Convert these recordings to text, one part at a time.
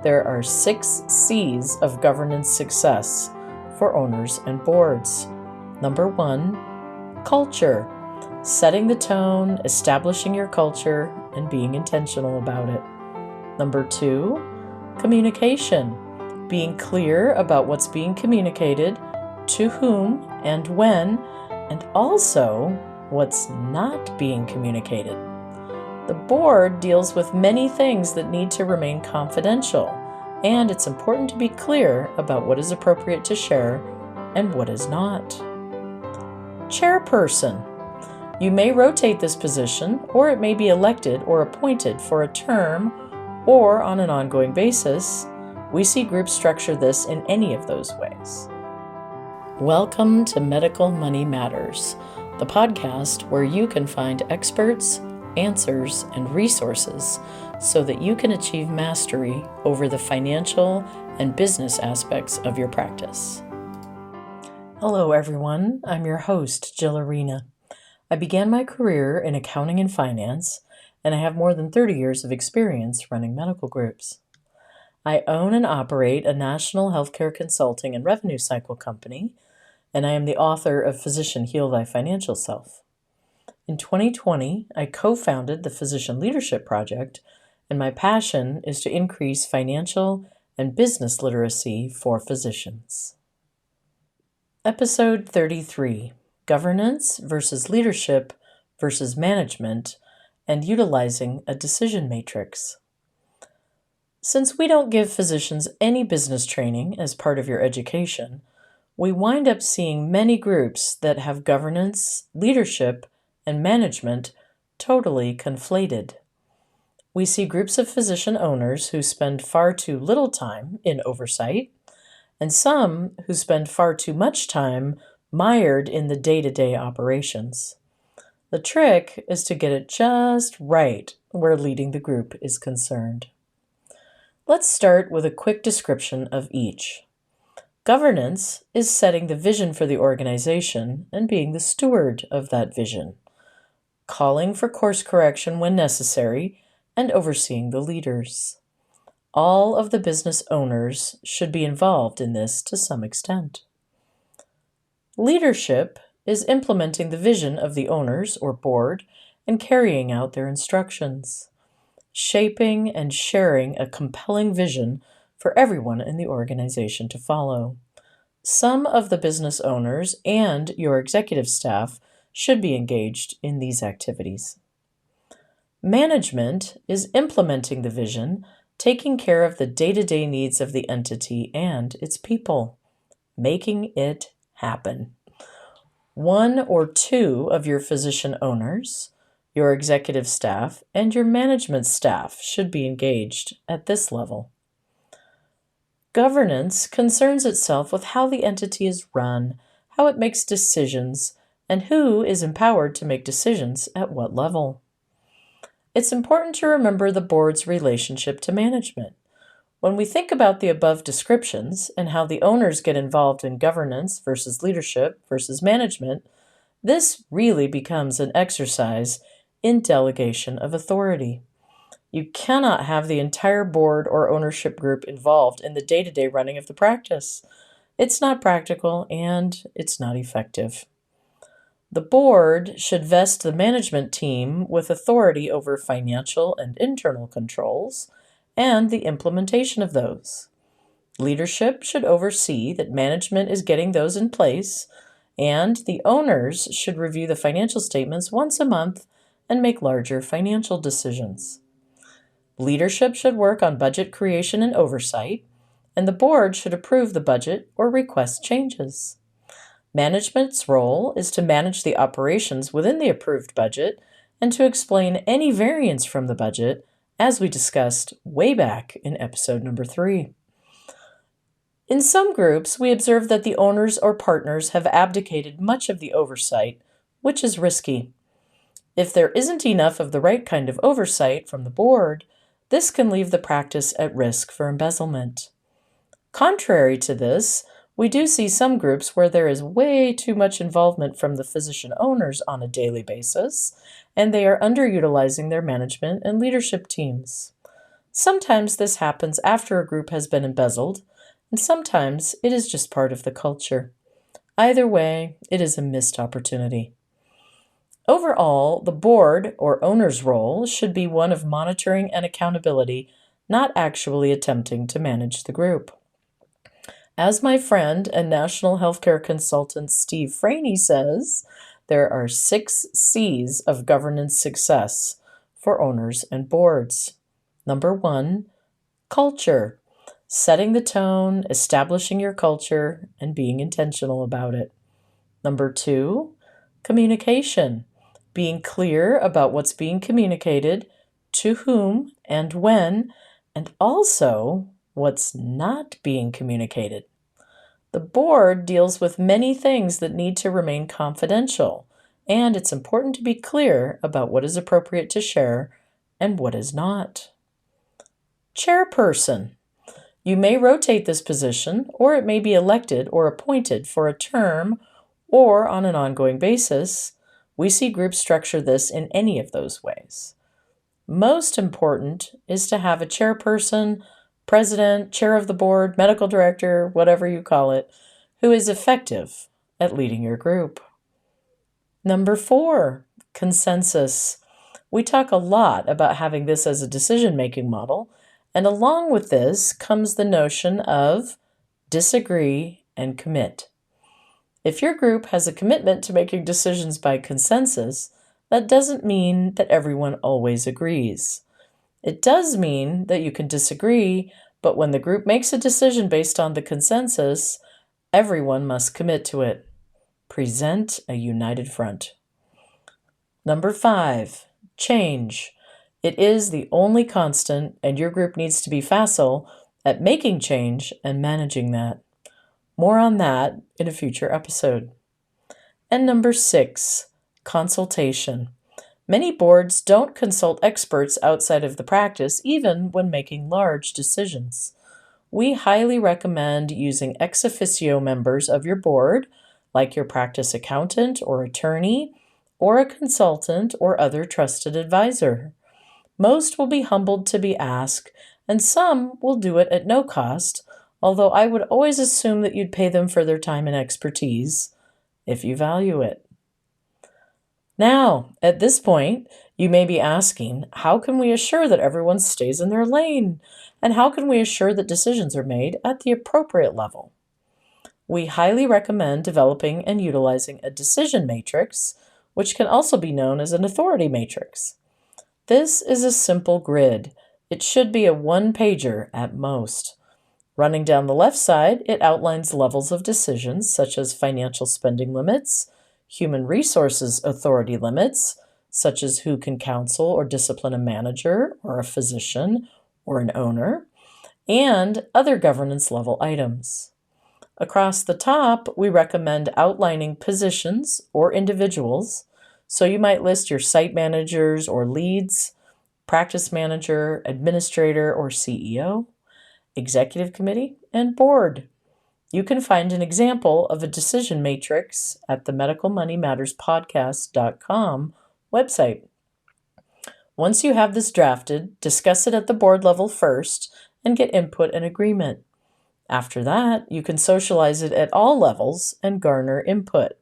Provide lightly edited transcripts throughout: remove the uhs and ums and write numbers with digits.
there are 6 C's of governance success for owners and boards. Number 1, culture. Setting the tone, establishing your culture, and being intentional about it. Number 2, communication. Being clear about what's being communicated, to whom and when, and also what's not being communicated. The board deals with many things that need to remain confidential, and it's important to be clear about what is appropriate to share and what is not. Chairperson. You may rotate this position, or it may be elected or appointed for a term or on an ongoing basis. We see groups structure this in any of those ways. Welcome to Medical Money Matters, the podcast where you can find experts, answers, and resources so that you can achieve mastery over the financial and business aspects of your practice. Hello, everyone. I'm your host, Jill Arena. I began my career in accounting and finance, and I have more than 30 years of experience running medical groups. I own and operate a national healthcare consulting and revenue cycle company, and I am the author of Physician Heal Thy Financial Self. In 2020, I co-founded the Physician Leadership Project, and my passion is to increase financial and business literacy for physicians. Episode 33, Governance versus Leadership versus Management, and Utilizing a Decision Matrix. Since we don't give physicians any business training as part of your education, we wind up seeing many groups that have governance, leadership, and management totally conflated. We see groups of physician owners who spend far too little time in oversight, and some who spend far too much time mired in the day-to-day operations. The trick is to get it just right where leading the group is concerned. Let's start with a quick description of each. Governance is setting the vision for the organization and being the steward of that vision, calling for course correction when necessary, and overseeing the leaders. All of the business owners should be involved in this to some extent. Leadership is implementing the vision of the owners or board and carrying out their instructions, shaping and sharing a compelling vision for everyone in the organization to follow. Some of the business owners and your executive staff should be engaged in these activities. Management is implementing the vision, taking care of the day-to-day needs of the entity and its people, making it happen. 1 or 2 of your physician owners, your executive staff, and your management staff should be engaged at this level. Governance concerns itself with how the entity is run, how it makes decisions, and who is empowered to make decisions at what level. It's important to remember the board's relationship to management. When we think about the above descriptions and how the owners get involved in governance versus leadership versus management, this really becomes an exercise in delegation of authority. You cannot have the entire board or ownership group involved in the day-to-day running of the practice. It's not practical and it's not effective. The board should vest the management team with authority over financial and internal controls and the implementation of those. Leadership should oversee that management is getting those in place, and the owners should review the financial statements once a month and make larger financial decisions. Leadership should work on budget creation and oversight, and the board should approve the budget or request changes. Management's role is to manage the operations within the approved budget and to explain any variance from the budget, as we discussed way back in episode number 3. In some groups, we observe that the owners or partners have abdicated much of the oversight, which is risky. If there isn't enough of the right kind of oversight from the board, this can leave the practice at risk for embezzlement. Contrary to this, we do see some groups where there is way too much involvement from the physician owners on a daily basis, and they are underutilizing their management and leadership teams. Sometimes this happens after a group has been embezzled, and sometimes it is just part of the culture. Either way, it is a missed opportunity. Overall, the board or owner's role should be one of monitoring and accountability, not actually attempting to manage the group. As my friend and national healthcare consultant Steve Franey says, there are 6 C's of governance success for owners and boards. Number 1, culture. Setting the tone, establishing your culture, and being intentional about it. Number 2, communication. Being clear about what's being communicated, to whom and when, and also what's not being communicated. The board deals with many things that need to remain confidential, and it's important to be clear about what is appropriate to share and what is not. Chairperson. You may rotate this position, or it may be elected or appointed for a term or on an ongoing basis. We see groups structure this in any of those ways. Most important is to have a chairperson, president, chair of the board, medical director, whatever you call it, who is effective at leading your group. Number 4, consensus. We talk a lot about having this as a decision-making model, and along with this comes the notion of disagree and commit. If your group has a commitment to making decisions by consensus, that doesn't mean that everyone always agrees. It does mean that you can disagree, but when the group makes a decision based on the consensus, everyone must commit to it. Present a united front. Number 5, change. It is the only constant, and your group needs to be facile at making change and managing that. More on that in a future episode. And number 6, consultation. Many boards don't consult experts outside of the practice, even when making large decisions. We highly recommend using ex officio members of your board, like your practice accountant or attorney, or a consultant or other trusted advisor. Most will be humbled to be asked, and some will do it at no cost, although I would always assume that you'd pay them for their time and expertise, if you value it. Now, at this point, you may be asking, how can we assure that everyone stays in their lane? And how can we assure that decisions are made at the appropriate level? We highly recommend developing and utilizing a decision matrix, which can also be known as an authority matrix. This is a simple grid. It should be a one-pager at most. Running down the left side, it outlines levels of decisions such as financial spending limits, human resources authority limits, such as who can counsel or discipline a manager or a physician or an owner, and other governance level items. Across the top, we recommend outlining positions or individuals, so you might list your site managers or leads, practice manager, administrator or CEO, executive committee, and board. You can find an example of a decision matrix at the medicalmoneymatterspodcast.com website. Once you have this drafted, discuss it at the board level first and get input and agreement. After that, you can socialize it at all levels and garner input.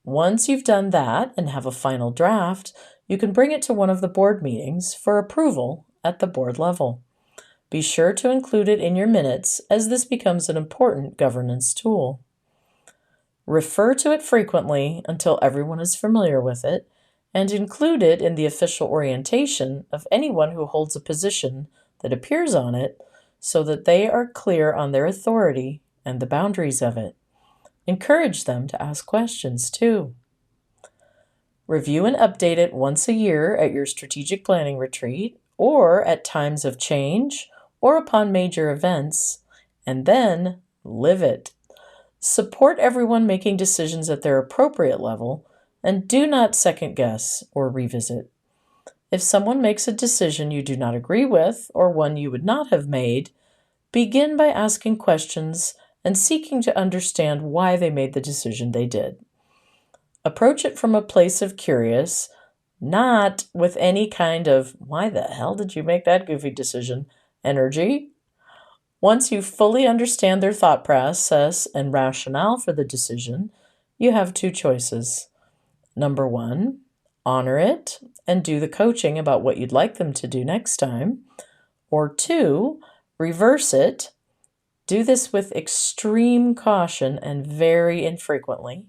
Once you've done that and have a final draft, you can bring it to one of the board meetings for approval at the board level. Be sure to include it in your minutes, as this becomes an important governance tool. Refer to it frequently until everyone is familiar with it, and include it in the official orientation of anyone who holds a position that appears on it, so that they are clear on their authority and the boundaries of it. Encourage them to ask questions too. Review and update it once a year at your strategic planning retreat or at times of change or upon major events, and then live it. Support everyone making decisions at their appropriate level, and do not second guess or revisit. If someone makes a decision you do not agree with or one you would not have made, begin by asking questions and seeking to understand why they made the decision they did. Approach it from a place of curious, not with any kind of, why the hell did you make that goofy decision, energy. Once you fully understand their thought process and rationale for the decision, you have two choices. Number one, honor it and do the coaching about what you'd like them to do next time. Or two, reverse it. Do this with extreme caution and very infrequently,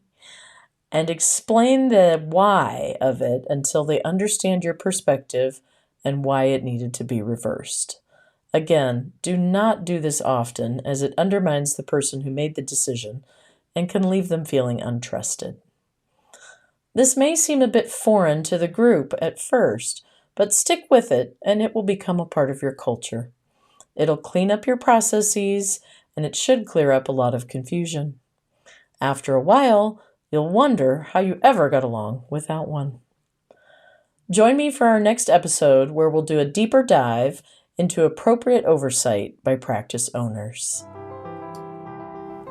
and explain the why of it until they understand your perspective and why it needed to be reversed. Again, do not do this often, as it undermines the person who made the decision and can leave them feeling untrusted. This may seem a bit foreign to the group at first, but stick with it and it will become a part of your culture. It'll clean up your processes and it should clear up a lot of confusion. After a while, you'll wonder how you ever got along without one. Join me for our next episode where we'll do a deeper dive into appropriate oversight by practice owners.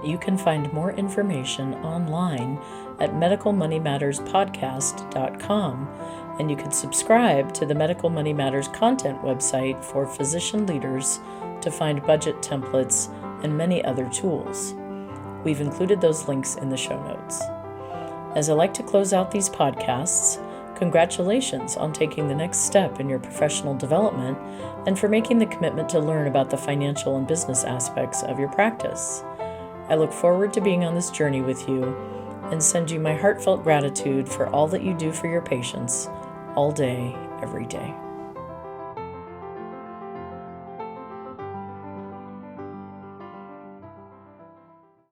You can find more information online at medicalmoneymatterspodcast.com, and you can subscribe to the Medical Money Matters content website for physician leaders to find budget templates and many other tools. We've included those links in the show notes. As I like to close out these podcasts, congratulations on taking the next step in your professional development and for making the commitment to learn about the financial and business aspects of your practice. I look forward to being on this journey with you and send you my heartfelt gratitude for all that you do for your patients all day, every day.